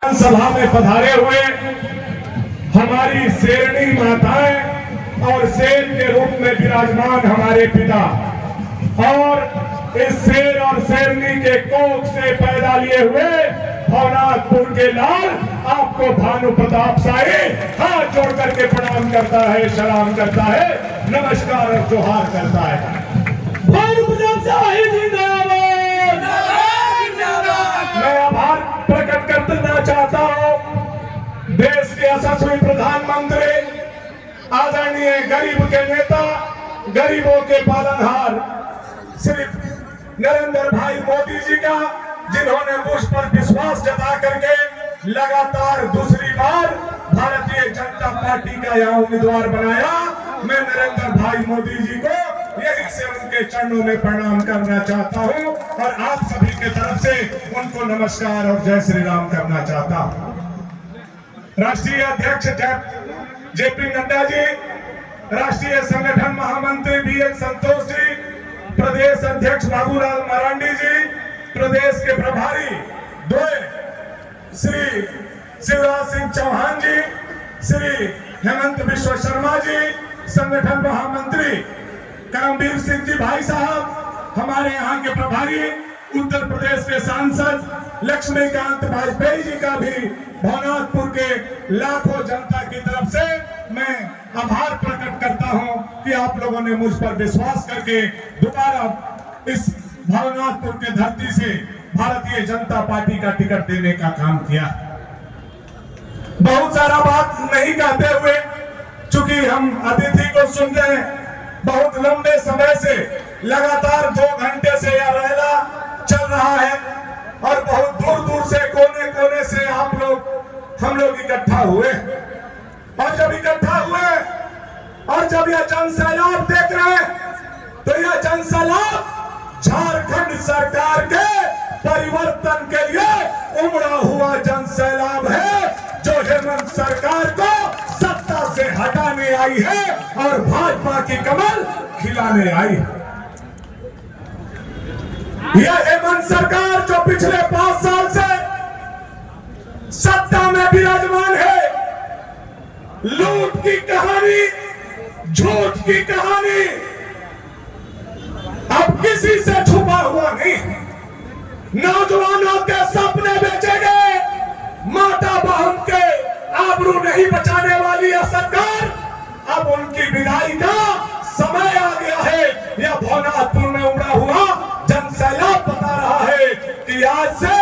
सभा में पधारे हुए हमारी शेरनी माताएं और शेर के रूप में विराजमान हमारे पिता और इस शेर और शेरनी के कोख से पैदा लिए हुए भवनाथपुर के लाल आपको भानु प्रताप शाही हाथ जोड़ करके प्रणाम करता है, सलाम करता है, नमस्कार और जोहार करता है। भानु प्रताप शाही जिंदाबाद। मैं आभार प्रकट करना चाहता हूं देश के यशस्वी प्रधानमंत्री आदरणीय गरीब के नेता, गरीबों के पालनहार श्री नरेंद्र भाई मोदी जी का, जिन्होंने मुझ पर विश्वास जता करके लगातार दूसरी बार भारतीय जनता पार्टी का यहाँ उम्मीदवार बनाया। मैं नरेंद्र भाई मोदी जी को यही से उनके चरणों में प्रणाम करना चाहता हूं और आप सभी के तरफ से उनको नमस्कार और जय श्री राम करना चाहता हूं। राष्ट्रीय अध्यक्ष जेपी नड्डा जी, राष्ट्रीय संगठन महामंत्री बीएल संतोष जी, प्रदेश अध्यक्ष बाबूलाल मरांडी जी, प्रदेश के प्रभारी दो श्री शिवराज सिंह चौहान जी, श्री हेमंत बिश्व शर्मा जी, संगठन महामंत्री करमवीर सिंह जी भाई साहब, हमारे यहाँ के प्रभारी उत्तर प्रदेश के सांसद लक्ष्मीकांत वाजपेयी जी का भी भवनाथपुर के लाखों जनता की तरफ से मैं आभार प्रकट करता हूं कि आप लोगों ने मुझ पर विश्वास करके दोबारा इस भवनाथपुर के धरती से भारतीय जनता पार्टी का टिकट देने का काम किया। बहुत सारा बात नहीं कहते हुए, चूंकि हम अतिथि को सुन रहे हैं, बहुत लंबे समय से लगातार 2 घंटे से यह रैला चल रहा है और बहुत दूर दूर से कोने कोने से हम लोग इकट्ठा हुए और जब इकट्ठा हुए और जब यह जनसैलाब देख रहे हैं तो यह जनसैलाब झारखंड सरकार के परिवर्तन के लिए उमड़ा हुआ जनसैलाब है, जो हेमंत सरकार को सत्ता से हटाने आई है और भाजपा की कमल खिलाने आई है। यह हेमंत सरकार जो पिछले 5 साल से सत्ता में विराजमान है, लूट की कहानी, झूठ की कहानी अब किसी से छुपा हुआ नहीं। नौजवानों के सपने बेचे गए, माता बहन के आबरू नहीं बचाने वाली यह सरकार, अब उनकी विदाई का समय आ गया है। यह भवनाथपुर में उमड़ा हुआ जनसैलाब बता रहा है कि आज से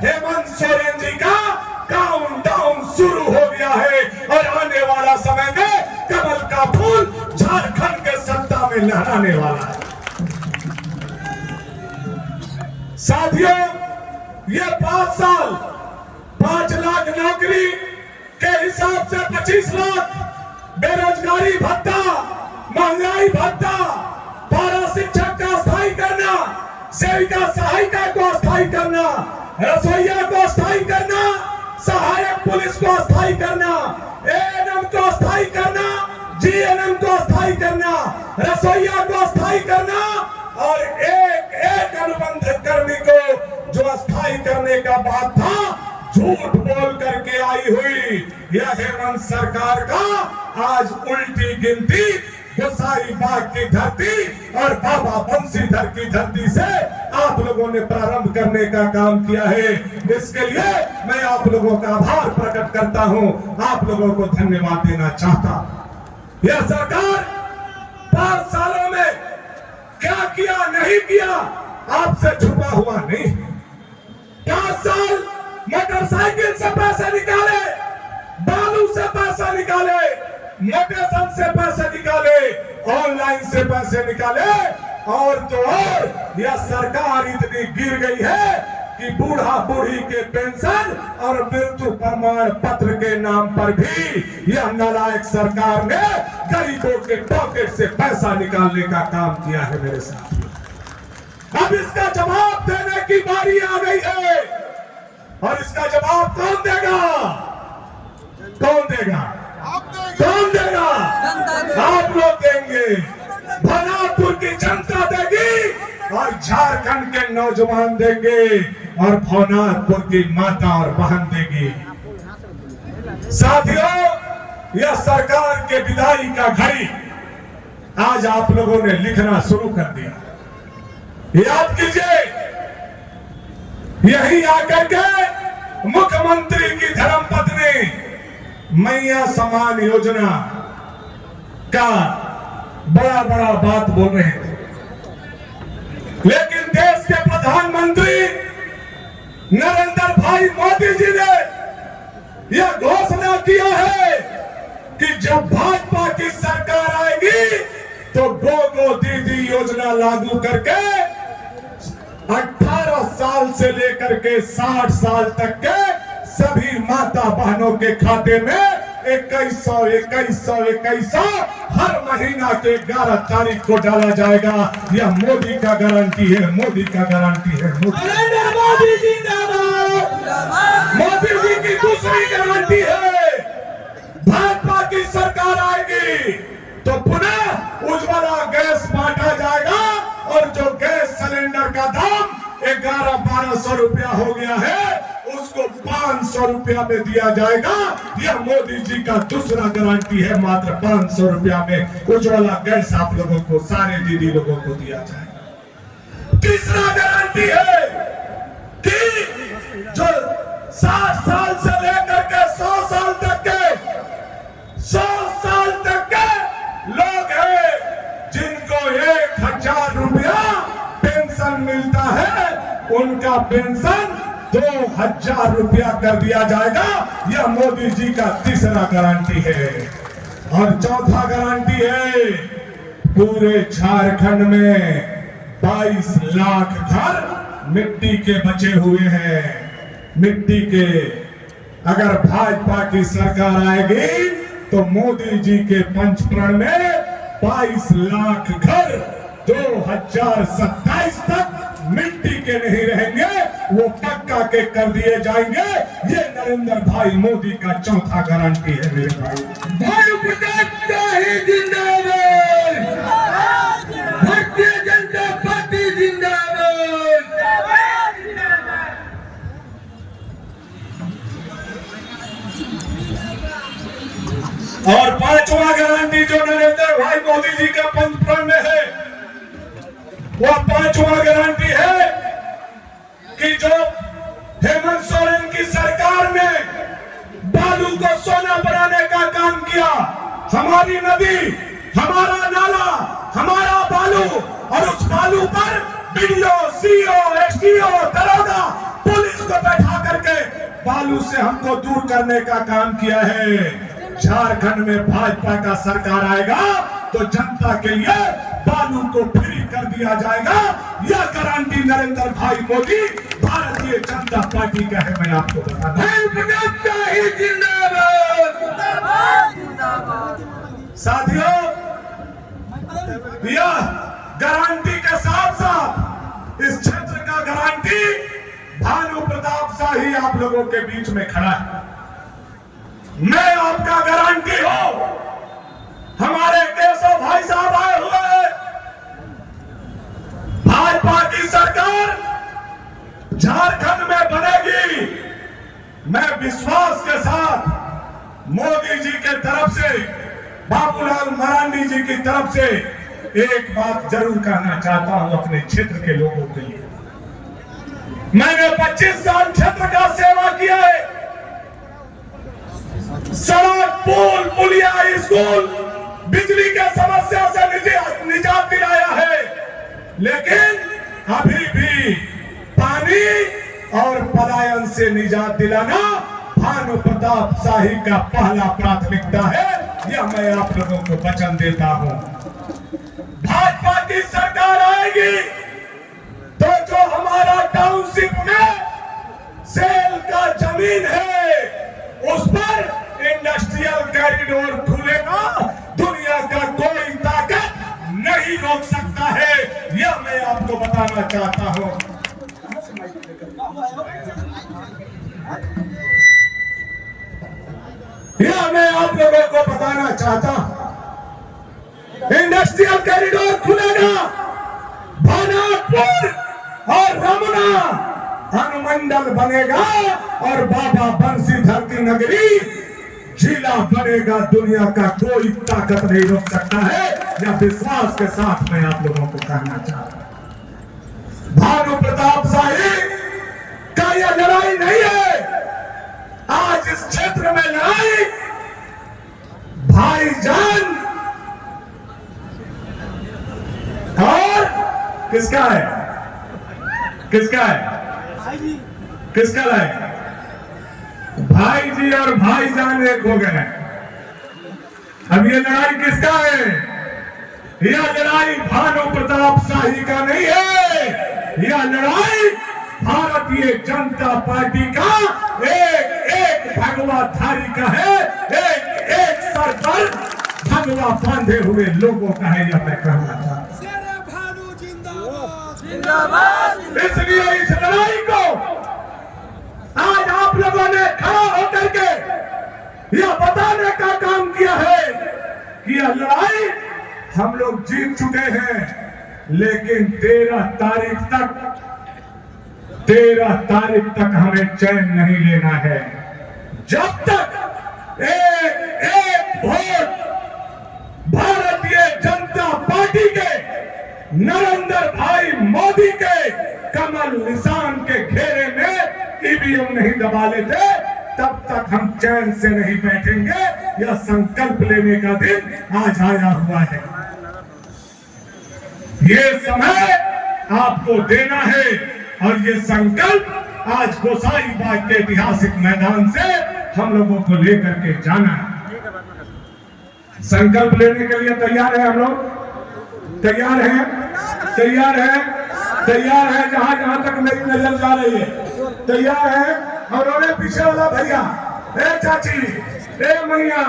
हेमंत सोरेन जी का काउंटडाउन शुरू हो गया है और आने वाला समय में कमल का फूल झारखंड के सत्ता में लहराने वाला है। साथियों, ये 5 साल 5 लाख नौकरी के हिसाब से 25 लाख, बेरोजगारी भत्ता, महंगाई भत्ता, पारा शिक्षक का स्थायी करना, सेविका सहायिका को स्थायी करना, रसोइया को स्थायी करना, सहायक पुलिस को स्थायी करना, एएनएम को स्थायी करना, जीएनएम को स्थायी करना, रसोइया को स्थायी करना और एक अनुबंध कर्मी को जो स्थायी करने का बात था, झूठ बोल करके आई हुई यह हेमंत सरकार का आज उल्टी गिनती गोसाई बाग की धरती और बाबा बंशीधर की धरती से आप लोगों ने प्रारंभ करने का काम किया है। इसके लिए मैं आप लोगों का आभार प्रकट करता हूं, आप लोगों को धन्यवाद देना चाहता हूं। यह सरकार 5 सालों में क्या किया नहीं किया आपसे छुपा हुआ नहीं। 5 साल मोटरसाइकिल से पैसे निकाले, बालू से पैसा निकाले, मोटेशन से पैसे निकाले, ऑनलाइन से पैसे निकाले और तो और यह सरकार इतनी गिर गई है कि बूढ़ा बूढ़ी के पेंशन और मृत्यु प्रमाण पत्र के नाम पर भी यह नालायक सरकार ने गरीबों के पॉकेट से पैसा निकालने का काम किया है। मेरे साथ अब इसका जवाब देने की बारी आ गई है और इसका जवाब कौन देगा? कौन देगा? कौन देगा? आप लोग देंगे, भवनाथपुर की जनता देगी और झारखंड के नौजवान देंगे और भवनाथपुर की माता और बहन देगी। साथियों, यह सरकार के विदाई का घड़ी आज आप लोगों ने लिखना शुरू कर दिया। याद कीजिए, यही आकर के मुख्यमंत्री की धर्मपत्नी मैया समान योजना का बड़ा बड़ा बात बोल रहे थे, लेकिन देश के प्रधानमंत्री नरेंद्र भाई मोदी जी ने यह घोषणा किया है कि जब भाजपा की सरकार आएगी तो गो दीदी योजना लागू करके 18 साल से लेकर के 60 साल तक के सभी माता बहनों के खाते में 2100 हर महीना के 11 तारीख को डाला जाएगा। यह मोदी का गारंटी है, मोदी का गारंटी है। मोदी जिंदाबाद। मोदी जी की दूसरी गारंटी है, भाजपा की सरकार आएगी तो पुनः उज्ज्वला गैस बांटा जाएगा और जो गैस सिलेंडर का दाम 1100-1200 रुपया हो गया है उसको 500 रुपया में दिया जाएगा। यह मोदी जी का दूसरा गारंटी है, मात्र 500 रुपया में उज्ज्वला गैस आप लोगों को, सारे दीदी लोगों को दिया जाएगा। तीसरा गारंटी है कि जो 60 साल से लेकर के 100 साल तक के लोग हैं जिनको 1000 रुपया पेंशन मिलता है, उनका पेंशन 2000 रुपया कर दिया जाएगा। यह मोदी जी का तीसरा गारंटी है। और चौथा गारंटी है, पूरे झारखंड में 22 लाख घर मिट्टी के बचे हुए हैं। मिट्टी के, अगर भाजपा की सरकार आएगी तो मोदी जी के पंचप्रण में 22 लाख घर 2027 तक मिट्टी के नहीं रहेंगे, वो पक्का के कर दिए जाएंगे। ये नरेंद्र भाई मोदी का चौथा गारंटी है मेरे भाई। भारतीय जनता पार्टी जिंदाबाद। और पांचवा गारंटी जो नरेंद्र भाई मोदी जी का पंचप्रण में है, वह पांचवा गारंटी है कि जो हेमंत सोरेन की सरकार ने बालू को सोना बनाने का काम किया, हमारी नदी, हमारा नाला, हमारा बालू, और उस बालू पर बीडीओ, सीओ, एसडीओ, दरोगा, पुलिस को बैठा करके बालू से हमको दूर करने का काम किया है। झारखंड में भाजपा का सरकार आएगा तो जनता के लिए बालू को फ्री कर दिया जाएगा। यह गारंटी नरेंद्र भाई मोदी भारतीय जनता पार्टी का है। मैं आपको बताता हूं, साथियों, यह गारंटी के साथ साथ इस क्षेत्र का गारंटी भानु प्रताप शाही आप लोगों के बीच में खड़ा है। मैं आपका गारंटी हूं, हमारे केशव भाई साहब आए हुए हैं। भाजपा की सरकार झारखंड में बनेगी। मैं विश्वास के साथ मोदी जी के तरफ से, बाबूलाल मरांडी जी की तरफ से एक बात जरूर कहना चाहता हूं अपने क्षेत्र के लोगों के लिए। मैंने 25 साल क्षेत्र का सेवा किया है। सड़क, पुल, पुलिया, स्कूल, बिजली के समस्या से निजात दिलाया है, लेकिन अभी भी पानी और पलायन से निजात दिलाना भानु प्रताप शाही का पहला प्राथमिकता है। यह मैं आप लोगों को वचन देता हूं। भाजपा की सरकार आएगी तो जो हमारा टाउनशिप में सेल का जमीन है उस पर इंडस्ट्रियल कॉरिडोर खुलेगा। दुनिया का कोई ताकत नहीं रोक सकता है। यह मैं आपको बताना चाहता हूं। यह मैं आप लोगों को बताना चाहता हूं। इंडस्ट्रियल कॉरिडोर खुलेगा। भानापुर और रमना अनुमंडल बनेगा और बाबा बंसीधर की नगरी जिला बनेगा, दुनिया का कोई ताकत नहीं रोक सकता है। या विश्वास के साथ मैं आप लोगों को कहना चाहता हूं, भानु प्रताप शाही का यह लड़ाई नहीं है। आज इस क्षेत्र में लड़ाई भाईजान और किसका है? किसका है? किसका है? भाई जी और भाईजान एक हो गए। अब ये लड़ाई किसका है? यह लड़ाई भानु प्रताप शाही का नहीं है। यह लड़ाई भारतीय जनता पार्टी का एक एक भगवा धारी का है, एक एक सर पर भगवा बांधे हुए लोगों का है। यह मैं कहना चाहता हूं। इसलिए इस लड़ाई को आज आप लोगों ने खड़ा होकर के यह बताने का काम किया है कि यह लड़ाई हम लोग जीत चुके हैं, लेकिन 13 तारीख तक हमें चैन नहीं लेना है। जब तक एक एक वोट भारतीय जनता पार्टी के नरेंद्र भाई मोदी के कमल निशान के घेरे में ईवीएम नहीं दबा लेते, तब तक हम चैन से नहीं बैठेंगे। यह संकल्प लेने का दिन आज आया हुआ है। ये समय आपको देना है और ये संकल्प आज गोसाईबाग के ऐतिहासिक मैदान से हम लोगों को लेकर के जाना है। संकल्प लेने के लिए तैयार है? हम लोग तैयार हैं? तैयार है? तैयार है? जहां जहां तक मेरी नजर जा रही है तैयार है। और उन्हें पीछे वाला भैया, ए चाची, ए मैया,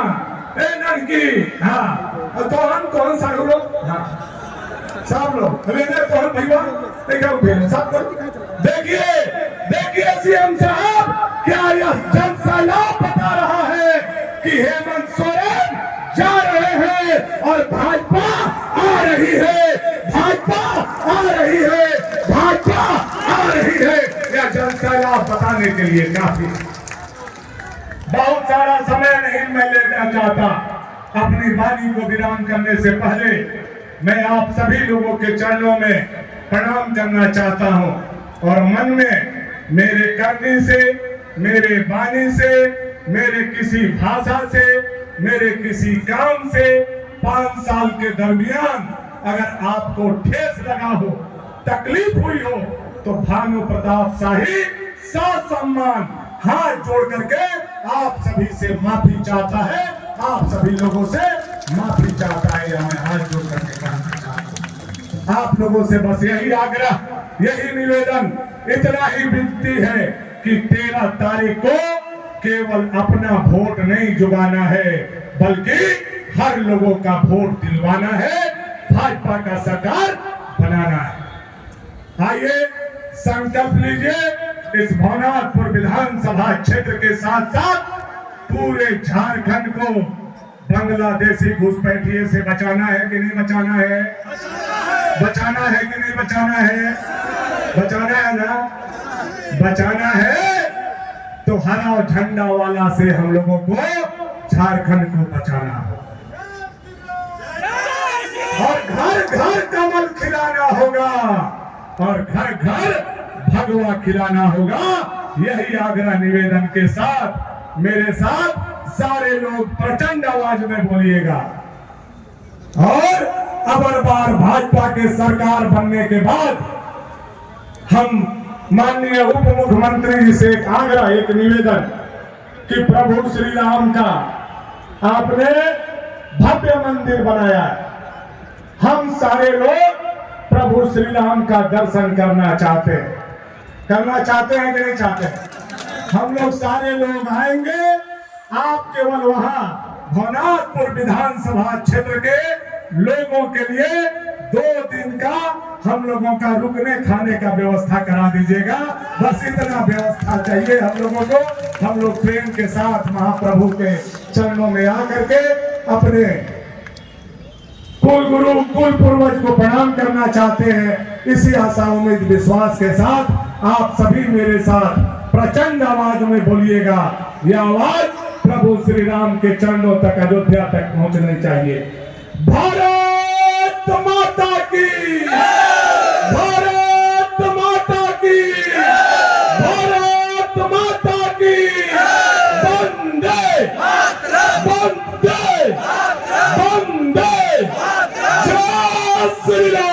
ए लड़की, हाँ तो हम कौन सा लोग, हाँ सब लोग कौन भैया सब देखिए देखिए सीएम साहब क्या यह जनसैलाब बता रहा है कि हेमंत सोरेन जा रहे हैं और भाजपा आ रही है, भाजपा आ रही है, भाजपा आ रही है। यह जनसैलाब बताने के लिए काफी। बहुत सारा समय नहीं मैं लेना चाहता। अपनी वाणी को विराम करने से पहले मैं आप सभी लोगों के चरणों में प्रणाम करना चाहता हूं और मन में मेरे करने से, मेरे वाणी से, मेरे किसी भाषा से, मेरे किसी काम से 5 साल के दरमियान अगर आपको ठेस लगा हो, तकलीफ हुई हो, तो भानु प्रताप शाही ससम्मान हाथ जोड़ करके आप सभी से माफी चाहता है, आप सभी लोगों से माफी चाहता है। हमें हाथ जोड़ करके कहना चाहता हूं। आप लोगों से बस यही आग्रह, यही निवेदन, इतना ही विनती है कि 13 तारीख को केवल अपना वोट नहीं जुगाना है, बल्कि हर लोगों का वोट दिलवाना है, भाजपा का सरकार बनाना है। आइए संकल्प लीजिए। इस भवनाथपुर विधानसभा क्षेत्र के साथ साथ पूरे झारखंड को बांग्लादेशी घुसपैठिए से बचाना है कि नहीं बचाना है? बचाना है कि नहीं बचाना है? बचाना है ना? बचाना है तो हरा झंडा वाला से हम लोगों को झारखंड को बचाना हो और घर घर कमल खिलाना होगा और घर घर भगवा खिलाना होगा। यही आग्रह निवेदन के साथ मेरे साथ सारे लोग प्रचंड आवाज में बोलिएगा। और अबर बार भाजपा के सरकार बनने के बाद हम माननीय उप मुख्यमंत्री जी से एक आग्रह, एक निवेदन कि प्रभु श्री राम का आपने भव्य मंदिर बनाया है। हम सारे लोग प्रभु श्री राम का दर्शन करना चाहते हैं। करना चाहते हैं कि नहीं चाहते हैं? हम लोग सारे लोग आएंगे। आप केवल वहां भवनाथपुर विधानसभा क्षेत्र के लोगों के लिए 2 दिन का हम लोगों का रुकने खाने का व्यवस्था करा दीजिएगा। बस इतना व्यवस्था चाहिए हम लोगों को। हम लोग प्रेम के साथ महाप्रभु के चरणों में आकर के अपने कुल गुरु कुल पूर्वज को प्रणाम करना चाहते हैं। इसी आशा उम्मीद विश्वास के साथ आप सभी मेरे साथ प्रचंड आवाज में बोलिएगा। यह आवाज प्रभु श्री राम के चरणों तक, अयोध्या तक पहुंचने चाहिए। भारत माता की, भारत माता की, भारत माता की, वंदे वंदे वंदे, जय श्री राम।